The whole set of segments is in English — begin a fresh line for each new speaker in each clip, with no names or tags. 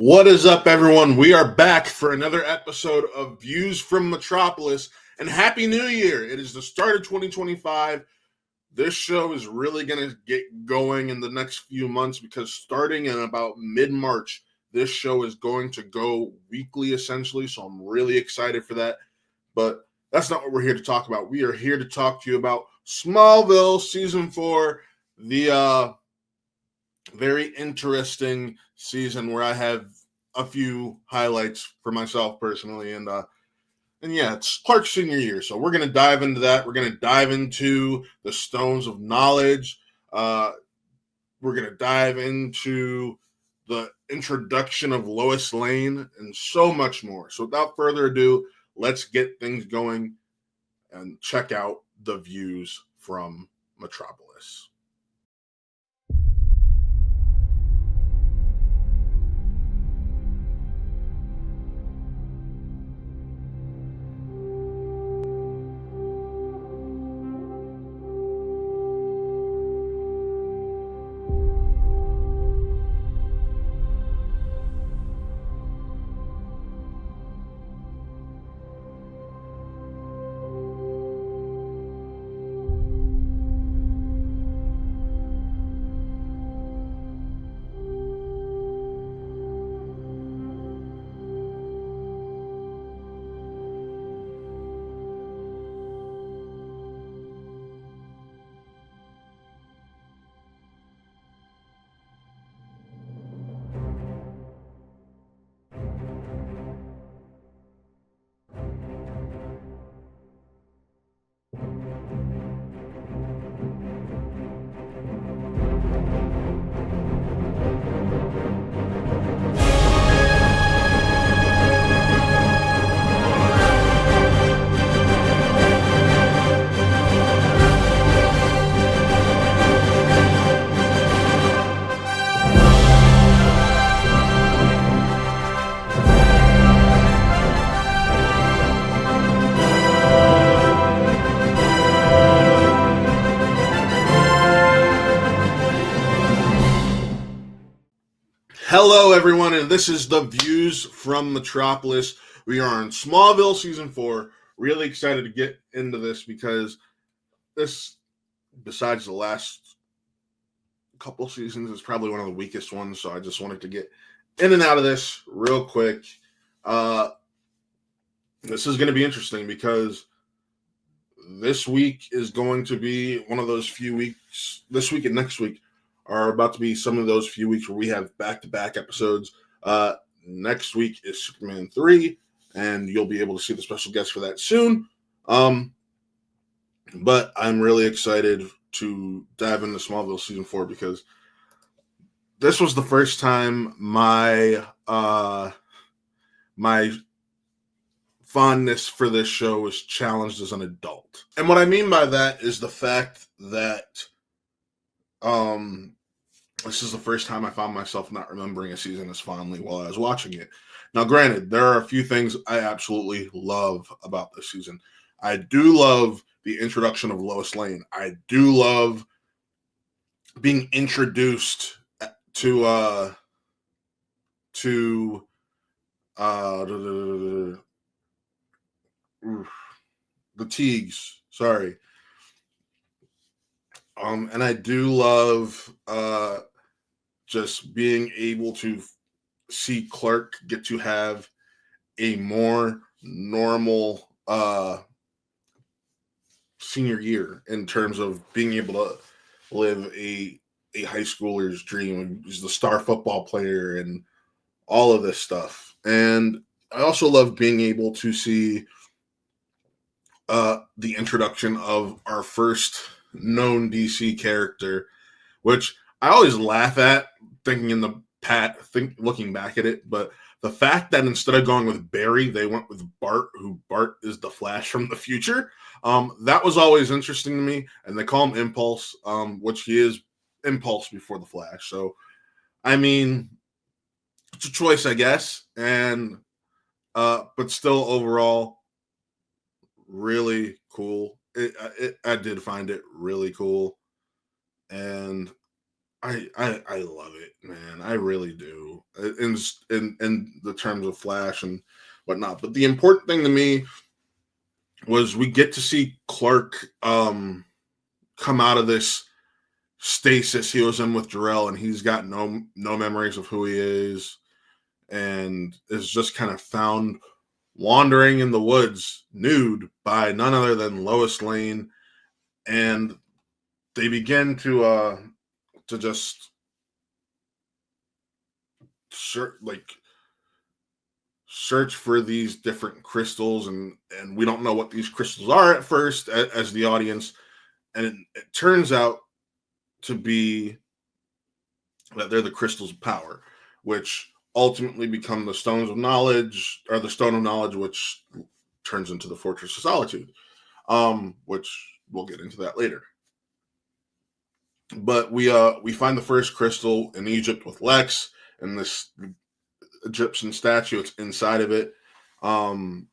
What is up, everyone? We are back for another episode of Views from Metropolis, and Happy New Year! It is the start of 2025. This show is really going to get going in the next few months because starting in about mid-March, this show is going to go weekly, essentially, so I'm really excited for that. But that's not what we're here to talk about. We are here to talk to you about Smallville Season 4, the very interesting season where I have a few highlights for myself personally, and yeah, it's Clark's senior year, so we're gonna dive into that. We're gonna dive into the Stones of Knowledge. We're gonna dive into the introduction of Lois Lane and so much more. So without further ado, let's get things going and check out the views from Metropolis. Hello, everyone, and this is the Views from Metropolis. We are on Smallville Season 4. Really excited to get into this because this, besides the last couple seasons, is probably one of the weakest ones, so I just wanted to get in and out of this real quick. This is going to be interesting because this week is going to be one of those few weeks, this week and next week, are about to be some of those few weeks where we have back-to-back episodes. Next week is Superman 3, and you'll be able to see the special guest for that soon. But I'm really excited to dive into Smallville Season 4 because this was the first time my fondness for this show was challenged as an adult. And what I mean by that is the fact that this is the first time I found myself not remembering a season as fondly while I was watching it. Now, granted, there are a few things I absolutely love about this season. I do love the introduction of Lois Lane. I do love being introduced to the Teagues. Sorry. And I do love just being able to see Clark get to have a more normal senior year in terms of being able to live a high schooler's dream. He's the star football player and all of this stuff. And I also love being able to see the introduction of our first known DC character, which I always laugh at looking back at it, but the fact that instead of going with Barry, they went with Bart, who Bart is the Flash from the future. That was always interesting to me, and they call him Impulse, which he is Impulse before the Flash. So, I mean, it's a choice, I guess, and but still overall, really cool. I did find it really cool, and I love it, man. I really do. In the terms of Flash and whatnot. But the important thing to me was we get to see Clark come out of this stasis he was in with Jor-El, and he's got no memories of who he is, and is just kind of found wandering in the woods, nude, by none other than Lois Lane, and they begin to just search for these different crystals, and we don't know what these crystals are at first as the audience, and it turns out to be that they're the crystals of power, which ultimately become the stones of knowledge, or the stone of knowledge, which turns into the fortress of solitude, which we'll get into that later. But we find the first crystal in Egypt with Lex and this Egyptian statue. It's inside of it, and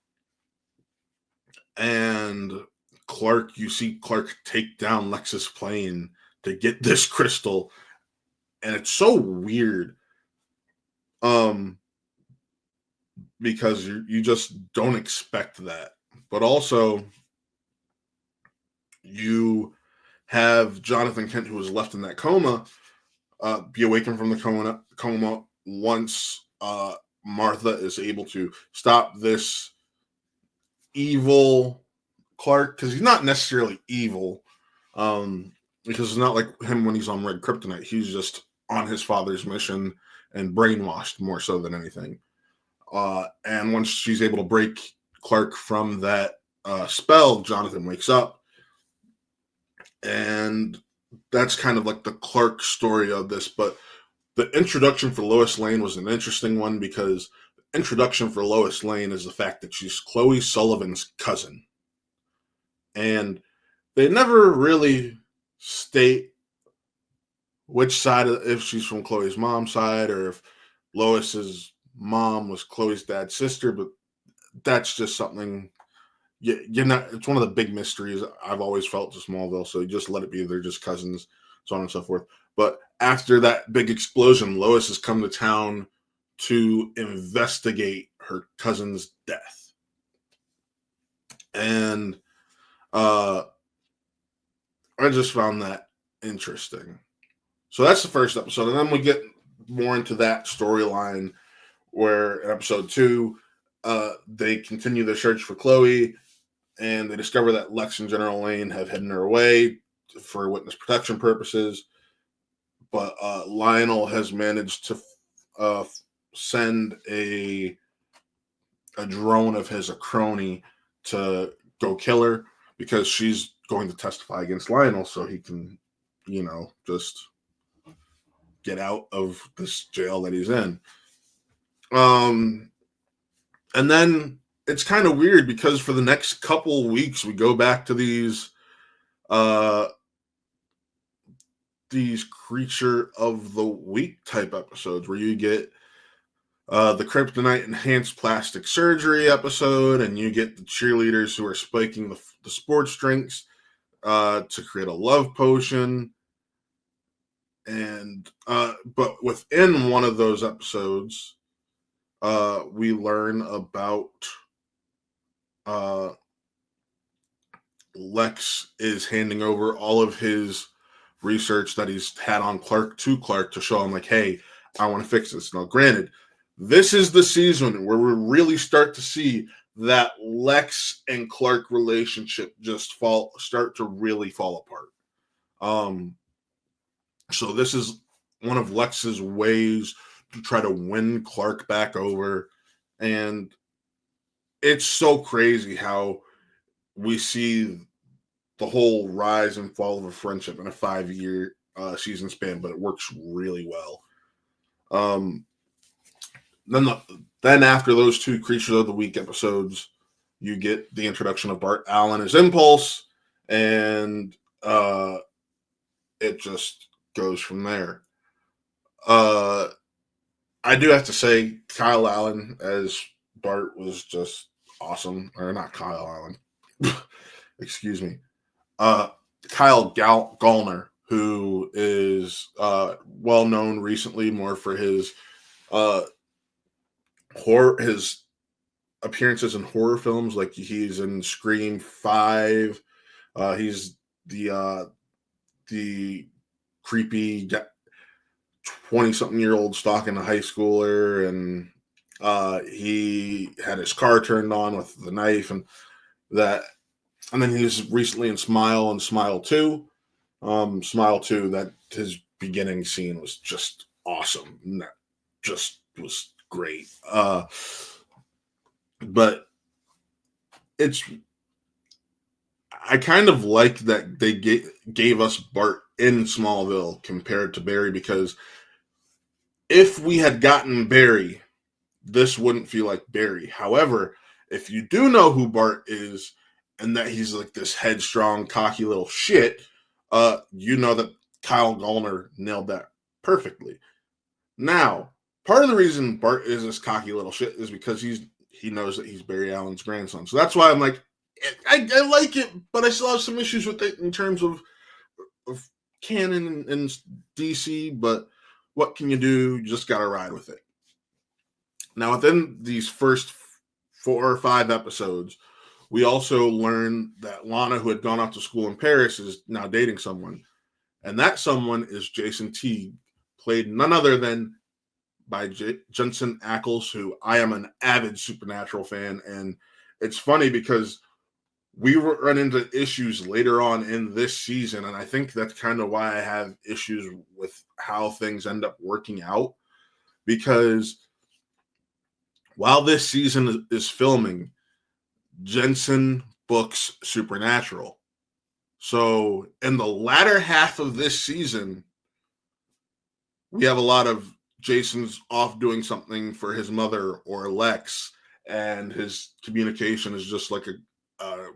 you see Clark take down Lex's plane to get this crystal, and it's so weird, because you just don't expect that. But also, you have Jonathan Kent, who was left in that coma, be awakened from the coma once Martha is able to stop this evil Clark, because he's not necessarily evil, because it's not like him when he's on Red Kryptonite. He's just on his father's mission and brainwashed more so than anything. And once she's able to break Clark from that spell, Jonathan wakes up, and that's kind of like the Clark story of this. But the introduction for Lois Lane was an interesting one, because the introduction for Lois Lane is the fact that she's Chloe Sullivan's cousin. And they never really state which side, if she's from Chloe's mom's side or if Lois's mom was Chloe's dad's sister, but that's just something you're not. It's one of the big mysteries I've always felt to Smallville. So you just let it be. They're just cousins, so on and so forth. But after that big explosion, Lois has come to town to investigate her cousin's death, and I just found that interesting. So that's the first episode, and then we get more into that storyline, where in episode 2, they continue their search for Chloe, and they discover that Lex and General Lane have hidden her away for witness protection purposes. But Lionel has managed to send a drone of his, a crony, to go kill her, because she's going to testify against Lionel, so he can, just get out of this jail that he's in. And then it's kind of weird, because for the next couple weeks we go back to these creature of the week type episodes, where you get the kryptonite enhanced plastic surgery episode, and you get the cheerleaders who are spiking the sports drinks to create a love potion. And but within one of those episodes, we learn about Lex is handing over all of his research that he's had on Clark to Clark, to show him, like, hey, I want to fix this. Now, granted, this is the season where we really start to see that Lex and Clark relationship just start to really fall apart. So this is one of Lex's ways to try to win Clark back over. And it's so crazy how we see the whole rise and fall of a friendship in a 5-year season span, but it works really well. Then after those 2 Creatures of the Week episodes, you get the introduction of Bart Allen as Impulse, and it just goes from there. I do have to say, Kyle Allen as Bart was just awesome. Or not Kyle Allen. Excuse me. Kyle Gallner, who is well known recently more for his his appearances in horror films. Like he's in Scream 5. He's the creepy 20-something-year-old stalking a high schooler, and he had his car turned on with the knife and that. And then he was recently in Smile and Smile 2. Smile 2, that his beginning scene was just awesome. And that just was great. But I kind of like that they gave us Bart in Smallville compared to Barry, because if we had gotten Barry, this wouldn't feel like Barry. However, if you do know who Bart is and that he's like this headstrong, cocky little shit, you know that Kyle Gallner nailed that perfectly. Now, part of the reason Bart is this cocky little shit is because he knows that he's Barry Allen's grandson. So that's why I'm like, I like it, but I still have some issues with it in terms of canon and DC. But what can you do? You just got to ride with it. Now, within these first 4 or 5 episodes, we also learn that Lana, who had gone off to school in Paris, is now dating someone. And that someone is Jason Teague, played none other than by Jensen Ackles, who I am an avid Supernatural fan. And it's funny because we run into issues later on in this season, and I think that's kind of why I have issues with how things end up working out, because while this season is filming, Jensen books Supernatural. So in the latter half of this season, we have a lot of Jason's off doing something for his mother or Lex, and his communication is just like a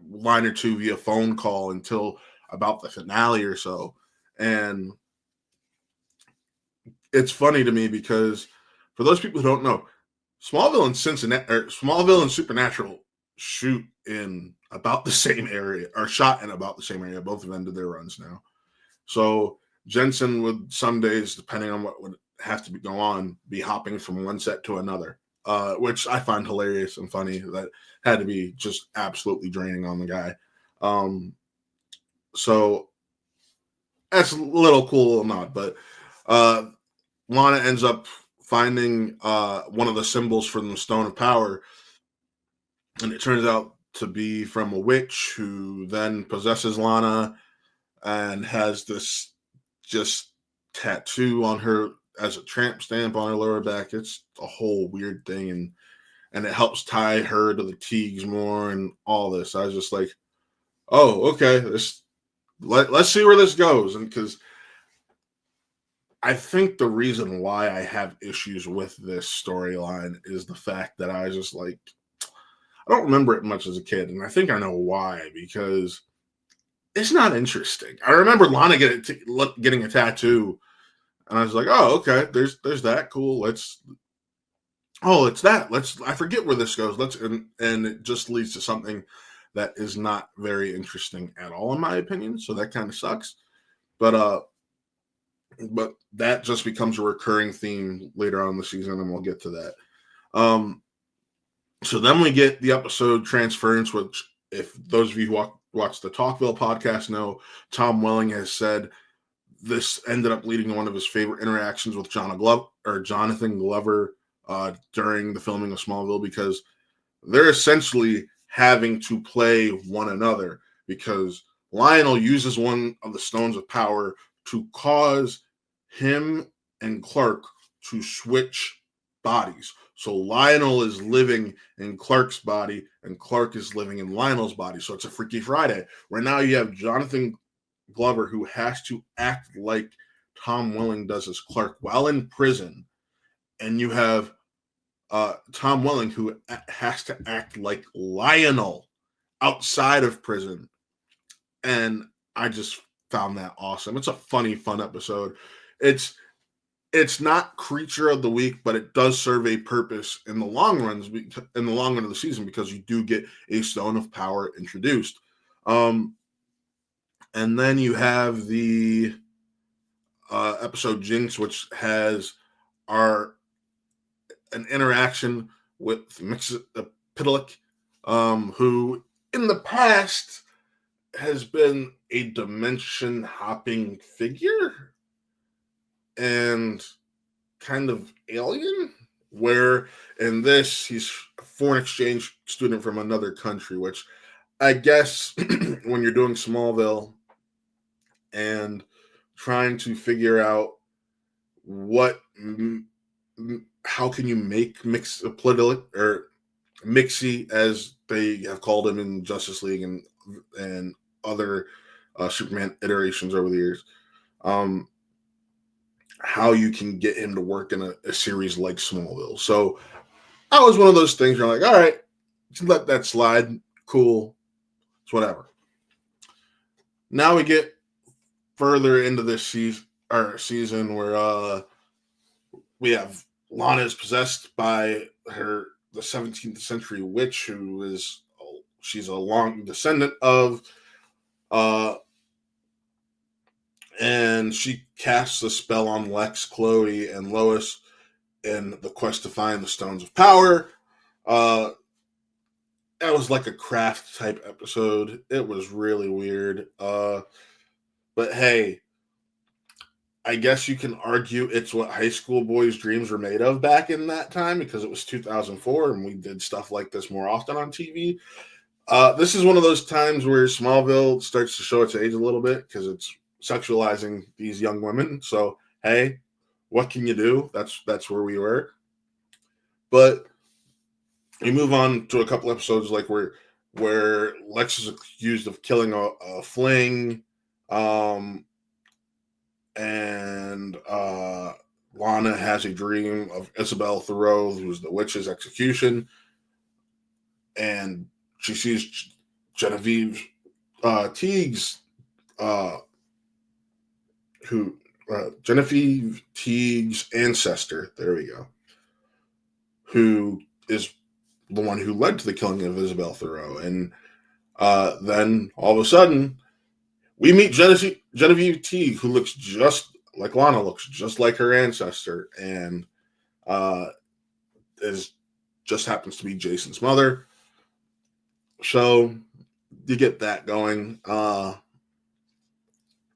line or two via phone call until about the finale or so. And it's funny to me because for those people who don't know, Smallville and Supernatural shoot in about the same area, or shot in about the same area. Both have ended their runs now. So Jensen would some days, depending on what would have to go on, be hopping from one set to another, which I find hilarious and funny. That had to be just absolutely draining on the guy. So that's a little cool or not, but Lana ends up finding one of the symbols from the Stone of Power, and it turns out to be from a witch who then possesses Lana and has this just tattoo on her as a tramp stamp on her lower back. It's a whole weird thing, and it helps tie her to the Teagues more and all this. I was just like, oh, okay, let's see where this goes. And because I think the reason why I have issues with this storyline is the fact that I was just like, I don't remember it much as a kid, and I think I know why, because it's not interesting. I remember Lana getting a tattoo, and I was like, oh, okay, there's that, cool. It's that. I forget where this goes. And it just leads to something that is not very interesting at all, in my opinion. So that kind of sucks. But that just becomes a recurring theme later on in the season, and we'll get to that. So then we get the episode Transference, which, if those of you who watch the Talkville podcast know, Tom Welling has said this ended up leading to one of his favorite interactions with Jonathan Glover during the filming of Smallville, because they're essentially having to play one another, because Lionel uses one of the Stones of Power to cause him and Clark to switch bodies. So Lionel is living in Clark's body, and Clark is living in Lionel's body. So it's a Freaky Friday, where now you have Jonathan Glover, who has to act like Tom Welling does as Clark while in prison, and you have Tom Welling, who has to act like Lionel outside of prison. And I just found that awesome. It's a funny, fun episode. It's not Creature of the Week, but it does serve a purpose in the long run of the season, because you do get a Stone of Power introduced. And then you have the episode Jinx, which has our an interaction with Mxyzptlk, who in the past has been a dimension hopping figure and kind of alien. Where in this, he's a foreign exchange student from another country, which I guess when you're doing Smallville and trying to figure out what how can you make mix political or Mixie, as they have called him in Justice League and other Superman iterations over the years, how you can get him to work in a series like Smallville. So that was one of those things you're like, all right, let that slide. Cool. It's whatever. Now we get further into this season where we have Lana is possessed by the 17th century witch she's a long descendant of, and she casts a spell on Lex, Chloe, and Lois in the quest to find the Stones of Power. That was like a craft type episode. It was really weird. But hey, I guess you can argue it's what high school boys' dreams were made of back in that time, because it was 2004 and we did stuff like this more often on TV. This is one of those times where Smallville starts to show its age a little bit because it's sexualizing these young women. So, hey, what can you do? That's where we were. But you move on to a couple episodes like where Lex is accused of killing a fling. And Lana has a dream of Isabel Thoreau, who's the witch's execution, and she sees Genevieve Teague's Genevieve Teague's ancestor. There we go. Who is the one who led to the killing of Isabel Thoreau, and then all of a sudden, we meet Genevieve Teague, who looks just like Lana, looks just like her ancestor, and just happens to be Jason's mother. So you get that going.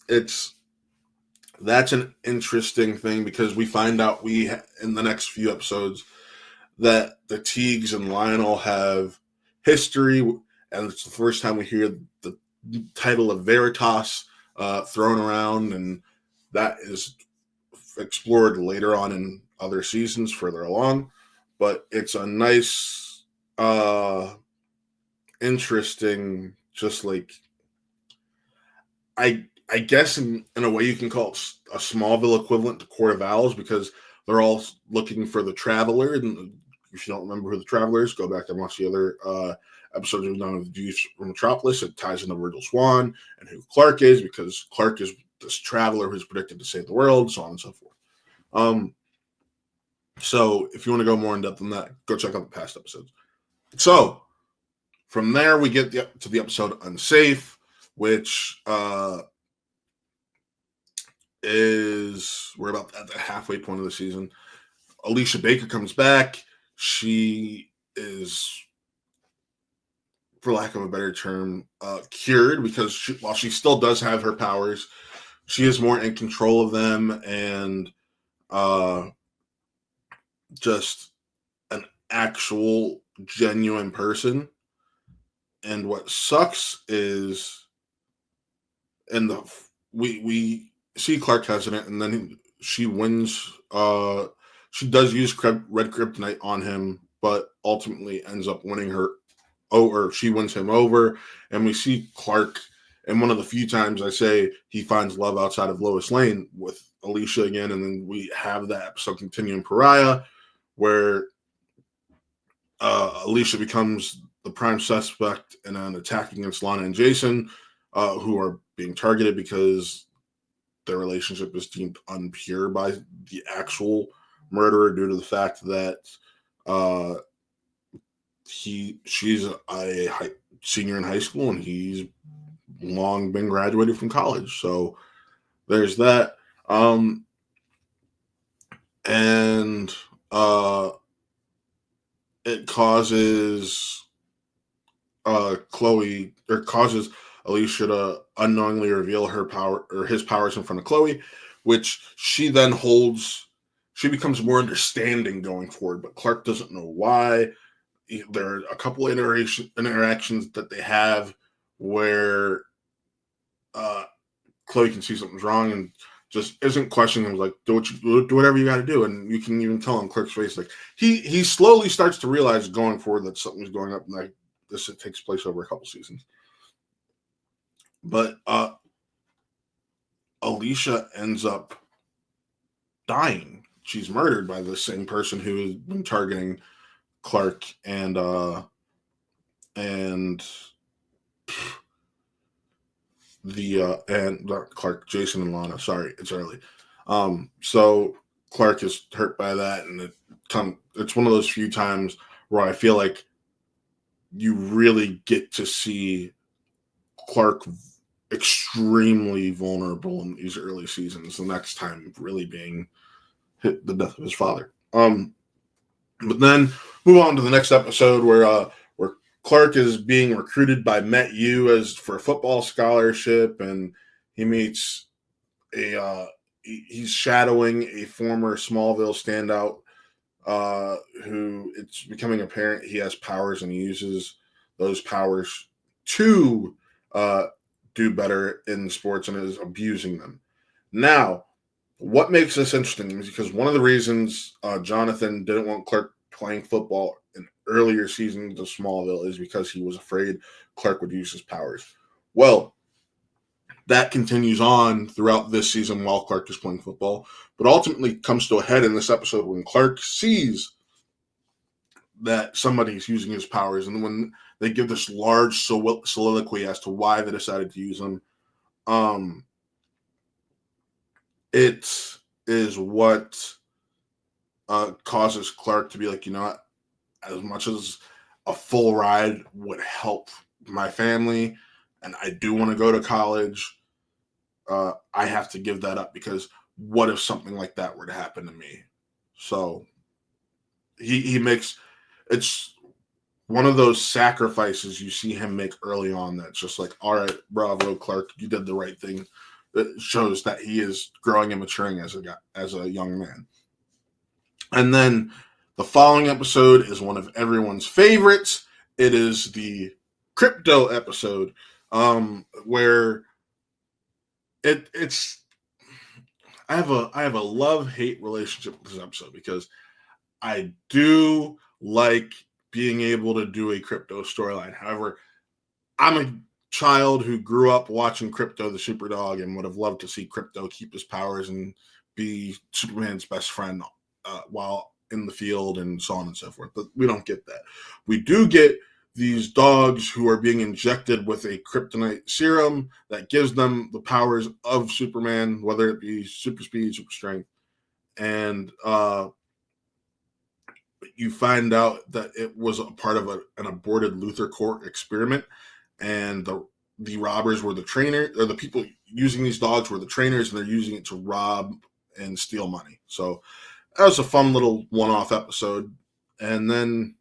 That's an interesting thing because we find out in the next few episodes that the Teagues and Lionel have history, and it's the first time we hear the title of Veritas thrown around, and that is explored later on in other seasons further along. But it's a nice, interesting, just like I guess in a way you can call it a Smallville equivalent to Court of Owls, because they're all looking for the Traveler. And if you don't remember who the Traveler is, go back and watch the other episodes we've done with Views from Metropolis. It ties into Virgil Swan and who Clark is, because Clark is this Traveler who's predicted to save the world, so on and so forth. So if you want to go more in depth on that, go check out the past episodes. So from there, we get to the episode Unsafe, which we're about at the halfway point of the season. Alicia Baker comes back. She is, for lack of a better term, cured, because while she still does have her powers, she is more in control of them, and just an actual genuine person. And what sucks is, we see Clark hesitant, and then she wins. She does use red kryptonite on him, but ultimately ends up winning she wins him over. And we see Clark, and one of the few times I say he finds love outside of Lois Lane, with Alicia again. And then we have that episode continue in Pariah, where Alicia becomes the prime suspect in an attack against Lana and Jason, who are being targeted because their relationship is deemed unpure by the actual murderer, due to the fact that she's a senior in high school and he's long been graduated from college. So there's that. And it causes Chloe, or causes Alicia to unknowingly reveal her power or his powers in front of Chloe, which she then holds. She becomes more understanding going forward, but Clark doesn't know why. There are a couple of interactions that they have where Chloe can see something's wrong and just isn't questioning him. Like, do whatever you got to do, and you can even tell on Clark's face, like he slowly starts to realize going forward that something's going up, and like this it takes place over a couple seasons. But Alicia ends up dying. She's murdered by the same person who has been targeting Clark and not Clark, Jason and Lana. Sorry, it's early. So Clark is hurt by that, and it's one of those few times where I feel like you really get to see Clark extremely vulnerable in these early seasons. The next time really being the death of his father. But then move on to the next episode where Clark is being recruited by Met U for a football scholarship, and he meets he's shadowing a former Smallville standout who it's becoming apparent he has powers, and he uses those powers to do better in sports and is abusing them. Now, what makes this interesting is because one of the reasons Jonathan didn't want Clark playing football in earlier seasons of Smallville is because he was afraid Clark would use his powers. Well, that continues on throughout this season while Clark is playing football, but ultimately comes to a head in this episode when Clark sees that somebody's using his powers, and when they give this large soliloquy as to why they decided to use them, it is what causes Clark to be like, you know what, as much as a full ride would help my family, and I do want to go to college, I have to give that up, because what if something like that were to happen to me? So he makes, it's one of those sacrifices you see him make early on that's just like, all right, bravo, Clark, you did the right thing. It shows that he is growing and maturing as a young man. And then the following episode is one of everyone's favorites. It is the crypto episode, where it's I have a love-hate relationship with this episode, because I do like being able to do a crypto storyline. However, I'm a child who grew up watching Crypto the Superdog and would have loved to see Crypto keep his powers and be Superman's best friend while in the field and so on and so forth. But we don't get that. We do get these dogs who are being injected with a kryptonite serum that gives them the powers of Superman, whether it be super speed, super strength. And you find out that it was a part of an aborted Luthor Court experiment, and the robbers were the trainer, or the people using these dogs were the trainers, and they're using it to rob and steal money. So that was a fun little one-off episode. And then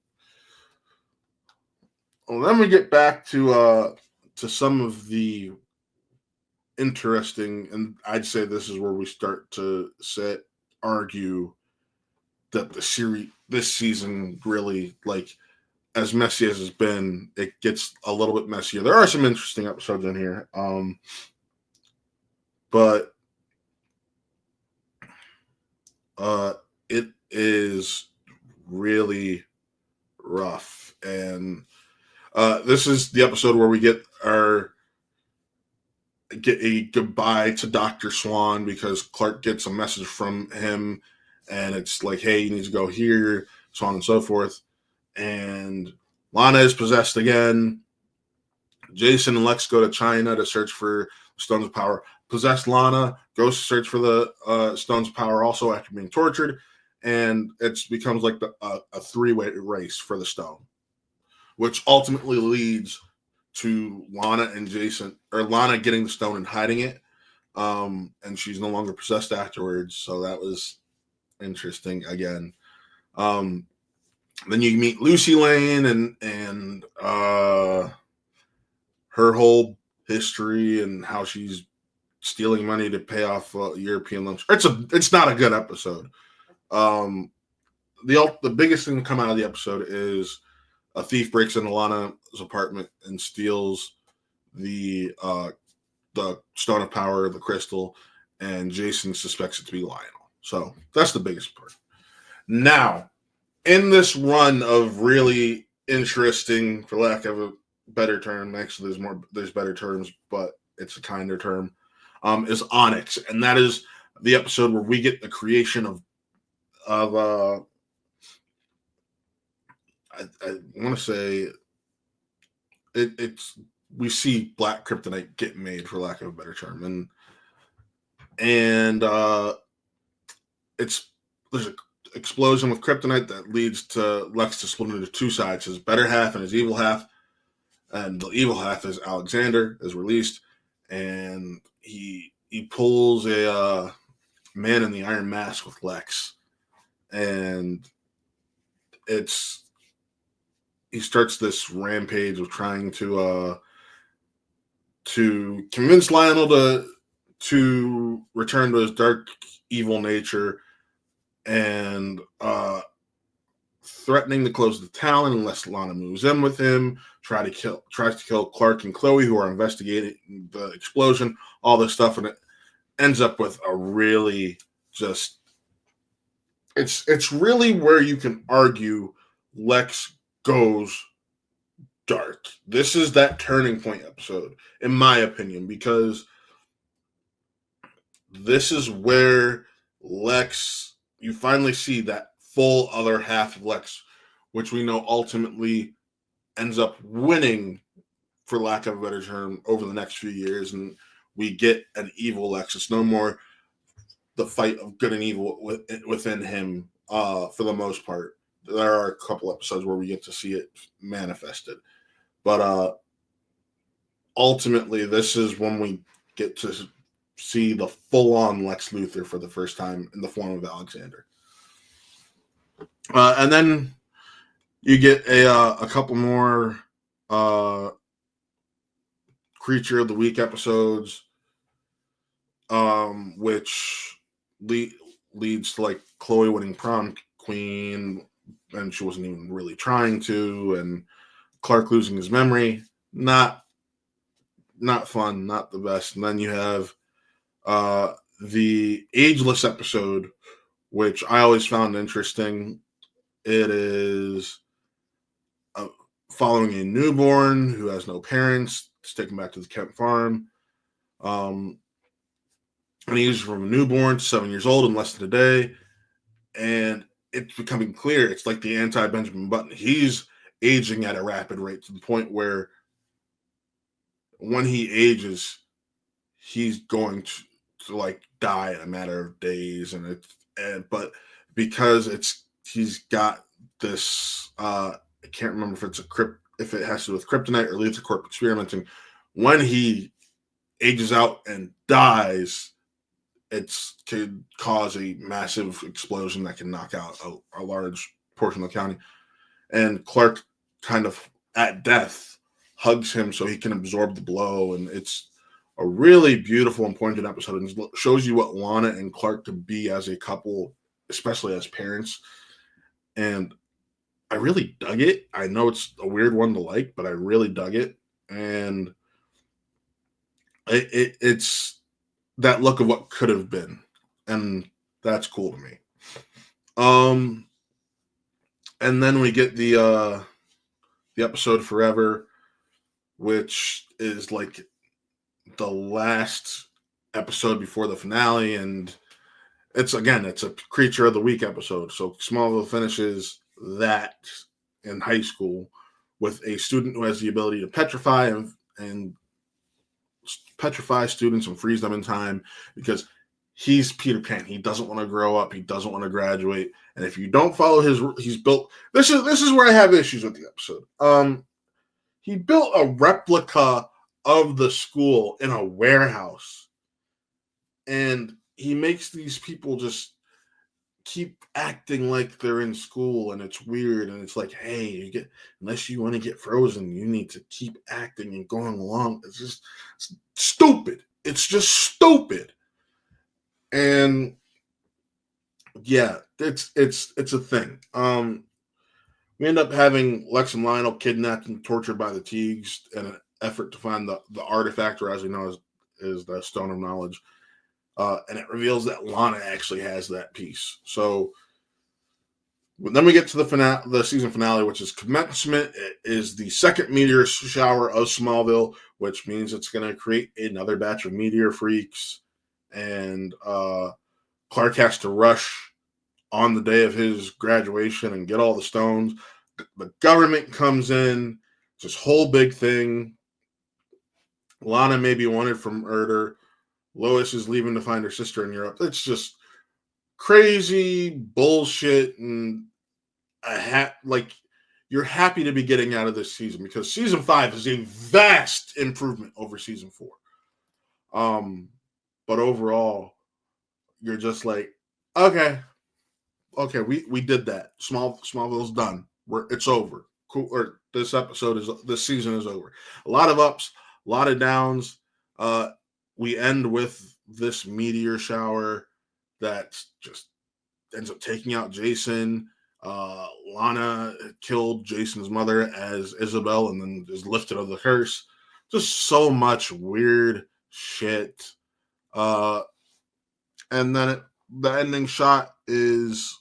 we get back to some of the interesting, and I'd say this is where we start to argue that this season really, like, as messy as it's been, it gets a little bit messier. There are some interesting episodes in here, but it is really rough. And this is the episode where we get a goodbye to Dr. Swan, because Clark gets a message from him, and it's like, hey, you need to go here, so on and so forth. And Lana is possessed again. Jason and Lex go to China to search for Stones of Power. Possessed Lana goes to search for the Stones of Power also after being tortured, and it becomes like a three-way race for the stone, which ultimately leads to Lana and Jason, or Lana getting the stone and hiding it. and she's no longer possessed afterwards. So that was interesting again. Then you meet Lucy Lane and her whole history and how she's stealing money to pay off European loans. It's not a good episode. The biggest thing to come out of the episode is a thief breaks into Lana's apartment and steals the Stone of Power, the crystal, and Jason suspects it to be Lionel. So that's the biggest part. Now, in this run of really interesting, for lack of a better term, actually there's better terms, but it's a kinder term, is Onyx, and that is the episode where we get the creation of I want to say it's we see black kryptonite get made, for lack of a better term, and there's an explosion with kryptonite that leads to Lex to split into two sides: his better half and his evil half. And the evil half is Alexander, is released, and he pulls a Man in the Iron Mask with Lex, and he starts this rampage of trying to convince Lionel to return to his dark evil nature, and threatening to close the town unless Lana moves in with him. Tries to kill Clark and Chloe, who are investigating the explosion. All this stuff, and it ends up with a really just. It's really where you can argue Lex goes dark. This is that turning point episode, in my opinion, because this is where Lex, you finally see that full other half of Lex, which we know ultimately ends up winning, for lack of a better term, over the next few years, and we get an evil Lex. It's no more the fight of good and evil within him, for the most part. There are a couple episodes where we get to see it manifested, but ultimately, this is when we get to see the full-on Lex Luthor for the first time in the form of Alexander. And then you get a couple more Creature of the Week episodes, which leads to like Chloe winning prom queen, and she wasn't even really trying to, and Clark losing his memory. Not fun, not the best. And then you have the Ageless episode, which I always found interesting. It is following a newborn who has no parents. It's taken back to the Kent farm. And he ages from a newborn to 7 years old in less than a day. And it's becoming clear. It's like the anti-Benjamin Button. He's aging at a rapid rate to the point where when he ages, he's going to like die in a matter of days. But because he's got this, I can't remember if it has to do with kryptonite or leads to corp experimenting. When he ages out and dies, it could cause a massive explosion that can knock out a large portion of the county. And Clark, kind of at death, hugs him so he can absorb the blow. And it's a really beautiful and poignant episode, and shows you what Lana and Clark could be as a couple, especially as parents. And I really dug it. I know it's a weird one to like, but I really dug it. And it's that look of what could have been, and that's cool to me. And then we get the episode Forever, which is like the last episode before the finale, and it's a Creature of the Week episode. So Smallville finishes that in high school with a student who has the ability to petrify and petrify students and freeze them in time, because he's Peter Pan. He doesn't want to grow up. He doesn't want to graduate. And if you don't follow he's built. This is where I have issues with the episode. He built a replica of the school in a warehouse, And he makes these people just keep acting like they're in school, and it's weird. And it's like, hey, unless you want to get frozen, you need to keep acting and going along. It's stupid. It's just stupid. And yeah, it's a thing. We end up having Lex and Lionel kidnapped and tortured by the Teagues in an effort to find the artifact, or as we know is the Stone of Knowledge. And it reveals that Lana actually has that piece. So then we get to the season finale, which is commencement. It is the second meteor shower of Smallville, which means it's going to create another batch of meteor freaks. And Clark has to rush on the day of his graduation and get all the stones. The government comes in, this whole big thing. Lana may be wanted for murder. Lois is leaving to find her sister in Europe. It's just crazy bullshit, and you're happy to be getting out of this season because season 5 is a vast improvement over season 4. But overall, you're just like, okay, we did that. Smallville's done. It's over. Cool. Or this season is over. A lot of ups, a lot of downs. We end with this meteor shower that just ends up taking out Jason. Lana killed Jason's mother as Isabel and then is lifted of the curse. Just so much weird shit. And then the ending shot is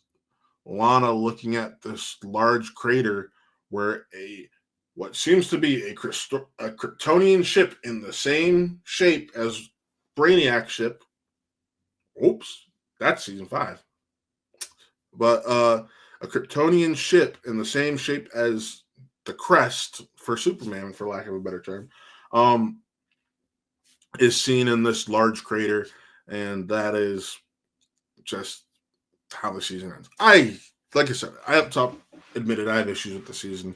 Lana looking at this large crater where what seems to be a Kryptonian ship in the same shape as Brainiac ship. Oops, that's season 5. But a Kryptonian ship in the same shape as the crest for Superman, for lack of a better term, is seen in this large crater, and that is just how the season ends. Like I said, I up top admitted I have issues with the season.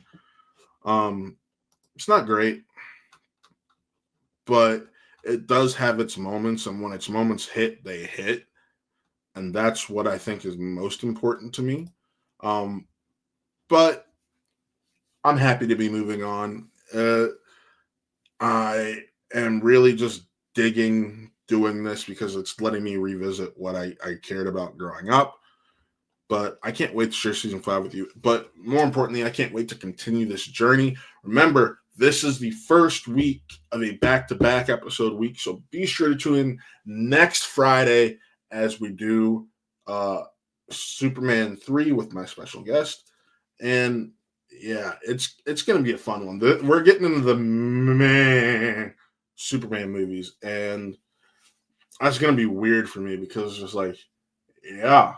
It's not great, but it does have its moments, and when its moments hit, they hit. And that's what I think is most important to me. But I'm happy to be moving on. I am really just digging doing this because it's letting me revisit what I cared about growing up. But I can't wait to share season 5 with you. But more importantly, I can't wait to continue this journey. Remember, this is the first week of a back-to-back episode week. So be sure to tune in next Friday as we do Superman 3 with my special guest. And yeah, it's going to be a fun one. We're getting into the Superman movies. And that's going to be weird for me because it's just like, yeah,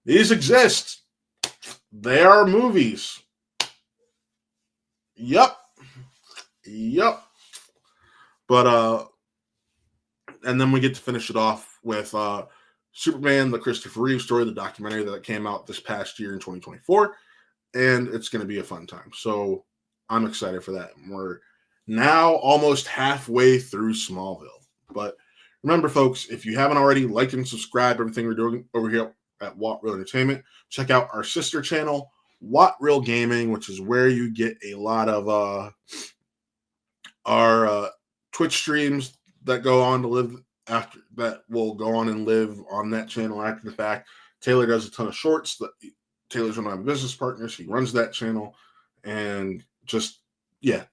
these exist. They are movies. Yep. But and then we get to finish it off with Superman, the Christopher Reeve story, the documentary that came out this past year in 2024, and it's going to be a fun time. So I'm excited for that. We're now almost halfway through Smallville. But remember, folks, if you haven't already, like and subscribe everything we're doing over here at Watt Real Entertainment. Check out our sister channel, Watt Real Gaming, which is where you get a lot of our Twitch streams that go on to live after that will go on and live on that channel after the fact. Taylor does a ton of shorts. Taylor's one of my business partners. He runs that channel, and just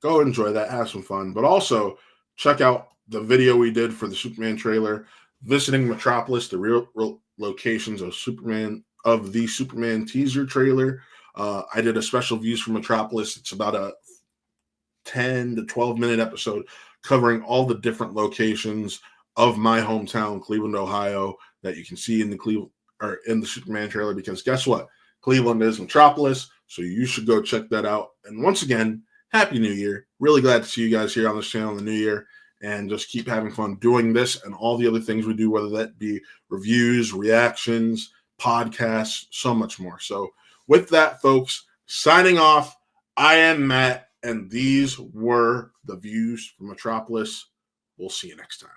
go enjoy that, have some fun. But also check out the video we did for the Superman trailer, visiting Metropolis, the real locations of the Superman teaser trailer. I did a special views from Metropolis. It's about a 10 to 12 minute episode covering all the different locations of my hometown, Cleveland, Ohio, that you can see in the Superman trailer. Because guess what? Cleveland is Metropolis, so you should go check that out. And once again, Happy New Year. Really glad to see you guys here on this channel in the new year. And just keep having fun doing this and all the other things we do, whether that be reviews, reactions, podcasts, so much more. So with that, folks, signing off, I am Matt, and these were the views from Metropolis. We'll see you next time.